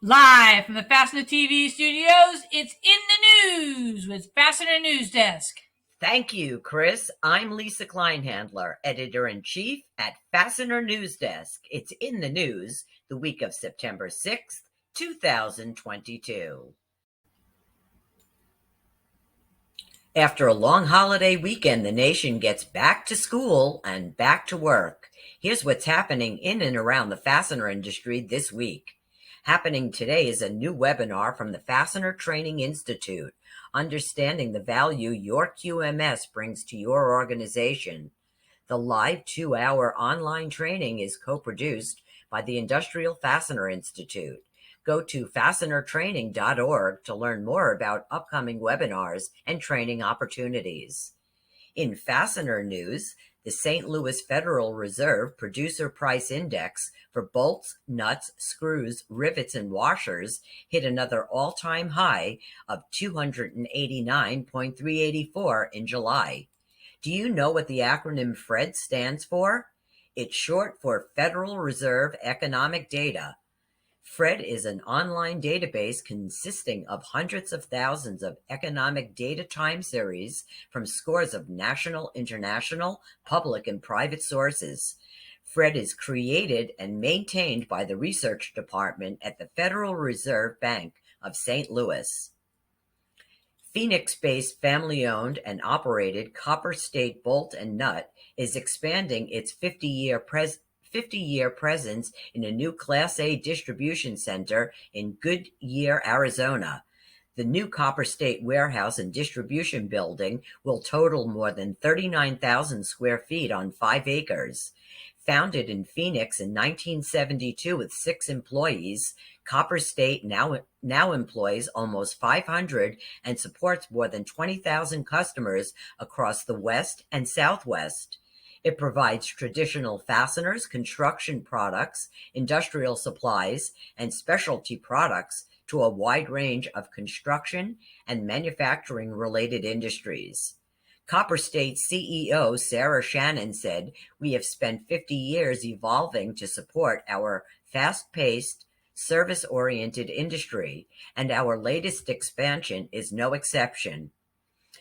Live from the Fastener TV studios, it's In the News with Fastener News Desk. Thank you, Chris. I'm Lisa Kleinhandler, Editor-in-Chief at Fastener News Desk. It's In the News, the week of September 6th, 2022. After a long holiday weekend, the nation gets back to school and back to work. Here's what's happening in and around the fastener industry this week. Happening today is a new webinar from the Fastener Training Institute, Understanding the Value Your QMS Brings to Your Organization. The live 2-hour online training is co-produced by the Industrial Fastener Institute. Go to fastenertraining.org to learn more about upcoming webinars and training opportunities. In fastener news, the St. Louis Federal Reserve Producer Price Index for bolts, nuts, screws, rivets, and washers hit another all-time high of 289.384 in July. Do you know what the acronym FRED stands for? It's short for Federal Reserve Economic Data. FRED is an online database consisting of hundreds of thousands of economic data time series from scores of national, international, public, and private sources. FRED is created and maintained by the research department at the Federal Reserve Bank of St. Louis. Phoenix-based family-owned and operated Copper State Bolt and Nut is expanding its 50-year presence in a new Class A distribution center in Goodyear, Arizona. The new Copper State warehouse and distribution building will total more than 39,000 square feet on 5 acres. Founded in Phoenix in 1972 with 6 employees, Copper State now employs almost 500 and supports more than 20,000 customers across the West and Southwest. It provides traditional fasteners, construction products, industrial supplies, and specialty products to a wide range of construction and manufacturing-related industries. Copper State CEO Sarah Shannon said, "We have spent 50 years evolving to support our fast-paced, service-oriented industry, and our latest expansion is no exception."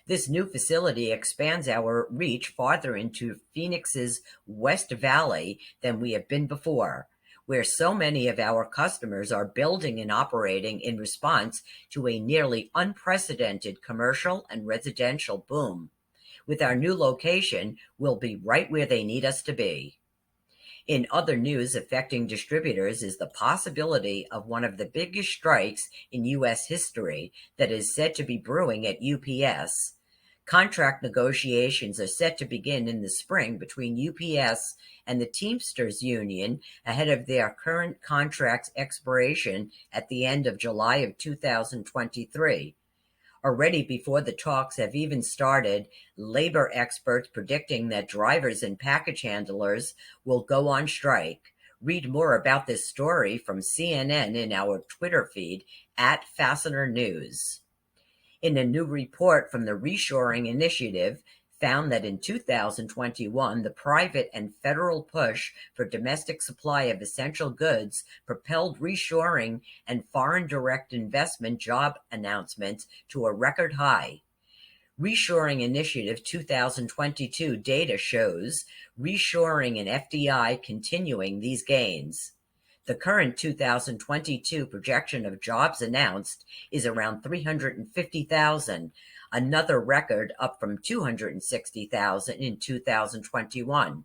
This new facility expands our reach farther into Phoenix's West Valley than we have been before, where so many of our customers are building and operating in response to a nearly unprecedented commercial and residential boom. With our new location, we'll be right where they need us to be. In other news affecting distributors is the possibility of one of the biggest strikes in U.S. history that is said to be brewing at UPS. Contract negotiations are set to begin in the spring between UPS and the Teamsters Union ahead of their current contract's expiration at the end of July of 2023. Already before the talks have even started, labor experts predicting that drivers and package handlers will go on strike. Read more about this story from CNN in our Twitter feed at Fastener News. In a new report from the Reshoring Initiative, found that in 2021, the private and federal push for domestic supply of essential goods propelled reshoring and foreign direct investment job announcements to a record high. Reshoring Initiative 2022 data shows reshoring and FDI continuing these gains. The current 2022 projection of jobs announced is around 350,000, another record up from 260,000 in 2021.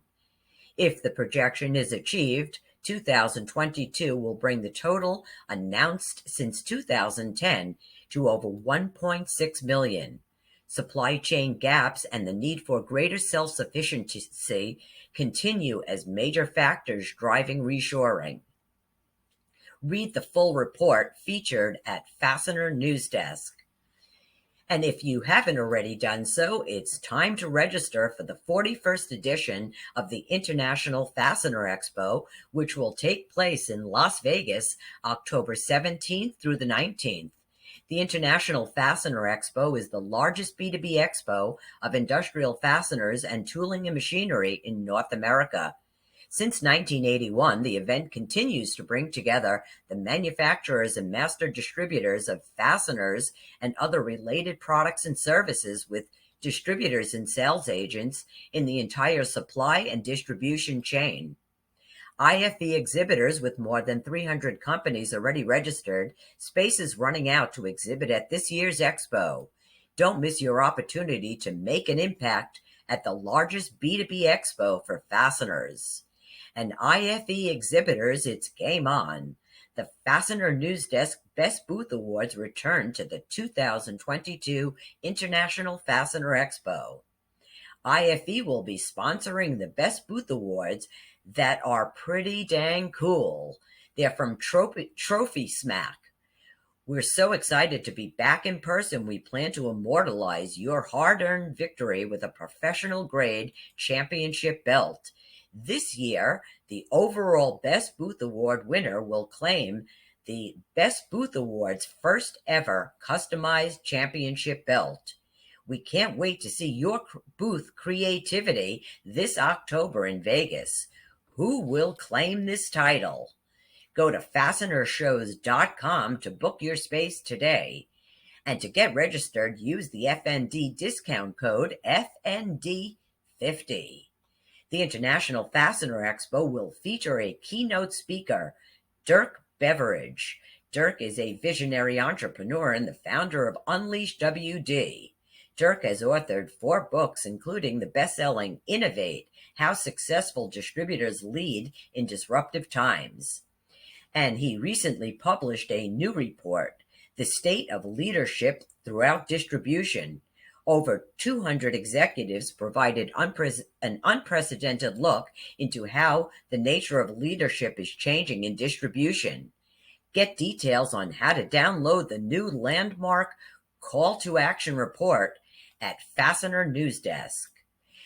If the projection is achieved, 2022 will bring the total announced since 2010 to over 1.6 million. Supply chain gaps and the need for greater self-sufficiency continue as major factors driving reshoring. Read the full report featured at Fastener News Desk. And if you haven't already done so, it's time to register for the 41st edition of the International Fastener Expo, which will take place in Las Vegas, October 17th through the 19th. The International Fastener Expo is the largest B2B expo of industrial fasteners and tooling and machinery in North America. Since 1981, the event continues to bring together the manufacturers and master distributors of fasteners and other related products and services with distributors and sales agents in the entire supply and distribution chain. IFE exhibitors with more than 300 companies already registered, space is running out to exhibit at this year's expo. Don't miss your opportunity to make an impact at the largest B2B expo for fasteners. And IFE exhibitors, it's game on. The Fastener News Desk Best Booth Awards return to the 2022 International Fastener Expo. IFE will be sponsoring the Best Booth Awards that are pretty dang cool. They're from Trophy Smack. We're so excited to be back in person. We plan to immortalize your hard-earned victory with a professional-grade championship belt. This year, the overall Best Booth Award winner will claim the Best Booth Award's first ever customized championship belt. We can't wait to see your booth creativity this October in Vegas. Who will claim this title? Go to fastenershows.com to book your space today. And to get registered, use the FND discount code FND50. The International Fastener Expo will feature a keynote speaker, Dirk Beveridge. Dirk is a visionary entrepreneur and the founder of Unleash WD. Dirk has authored 4 books, including the best-selling Innovate: How Successful Distributors Lead in Disruptive Times. And he recently published a new report, The State of Leadership Throughout Distribution. Over 200 executives provided an unprecedented look into how the nature of leadership is changing in distribution. Get details on how to download the new landmark Call to Action report at Fastener News Desk.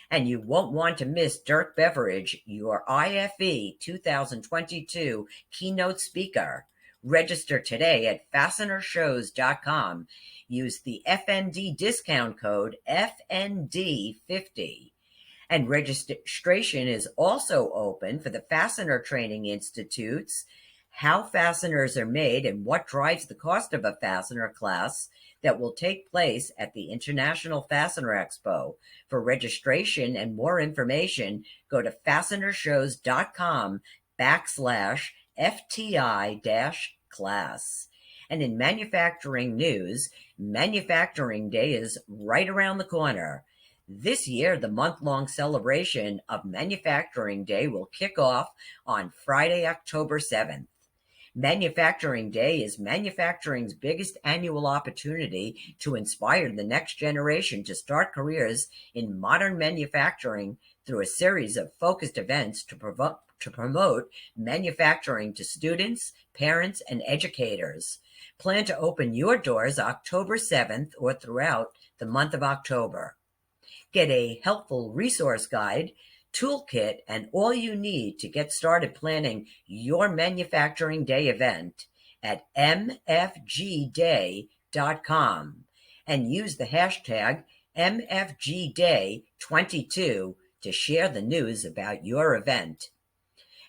And you won't want to miss Dirk Beveridge, your IFE 2022 keynote speaker. Register today at fastenershows.com. Use the FND discount code FND50. And registration is also open for the Fastener Training Institute's How Fasteners Are Made and What Drives the Cost of a Fastener class that will take place at the International Fastener Expo. For registration and more information, go to fastenershows.com/FTI-class. And in manufacturing news, Manufacturing Day is right around the corner. This year, the month-long celebration of Manufacturing Day will kick off on Friday, October 7th. Manufacturing Day is manufacturing's biggest annual opportunity to inspire the next generation to start careers in modern manufacturing through a series of focused events to promote manufacturing to students, parents, and educators. Plan to open your doors October 7th or throughout the month of October. Get a helpful resource guide, toolkit, and all you need to get started planning your Manufacturing Day event at mfgday.com and use the hashtag MFGDay22 to share the news about your event.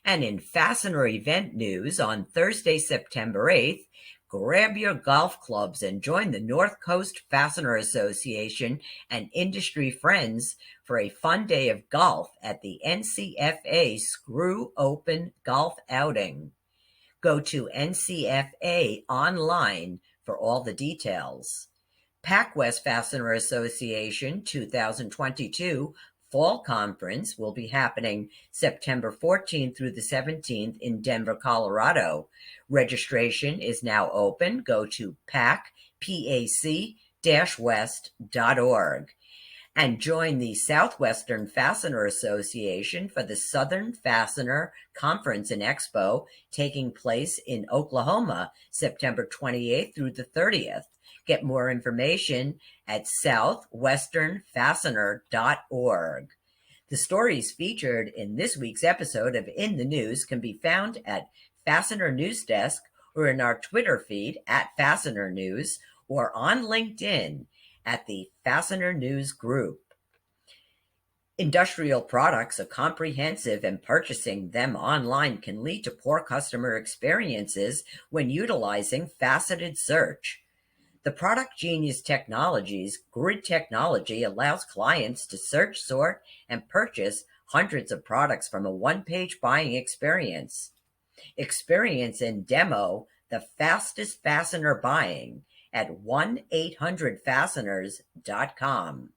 And in Fastener event news, on Thursday, September 8th, grab your golf clubs and join the North Coast Fastener Association and industry friends for a fun day of golf at the NCFA Screw Open Golf Outing. Go to NCFA online for all the details. PacWest Fastener Association 2022 Fall Conference will be happening September 14th through the 17th in Denver, Colorado. Registration is now open. Go to pac-west.org and join the Southwestern Fastener Association for the Southern Fastener Conference and Expo taking place in Oklahoma, September 28th through the 30th. Get more information at southwesternfastener.org. The stories featured in this week's episode of In the News can be found at Fastener News Desk or in our Twitter feed at Fastener News or on LinkedIn at the Fastener News Group. Industrial products are comprehensive, and purchasing them online can lead to poor customer experiences when utilizing faceted search. The Product Genius Technologies grid technology allows clients to search, sort, and purchase hundreds of products from a one-page buying experience. Experience and demo the fastest fastener buying at 1-800-Fasteners.com.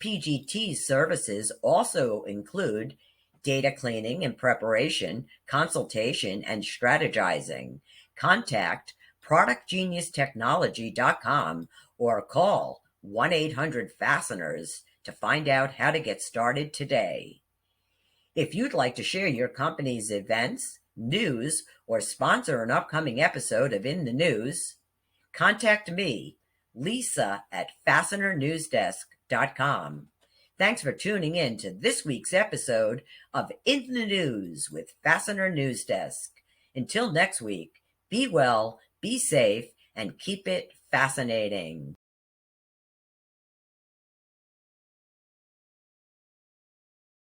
PGT's services also include data cleaning and preparation, consultation, and strategizing. Contact productgeniustechnology.com or call 1-800-Fasteners to find out how to get started today. If you'd like to share your company's events, news, or sponsor an upcoming episode of In the News, contact me, Lisa, at FastenerNewsDesk.com. Thanks for tuning in to this week's episode of In the News with Fastener News Desk. Until next week, be well, be safe, and keep it fascinating.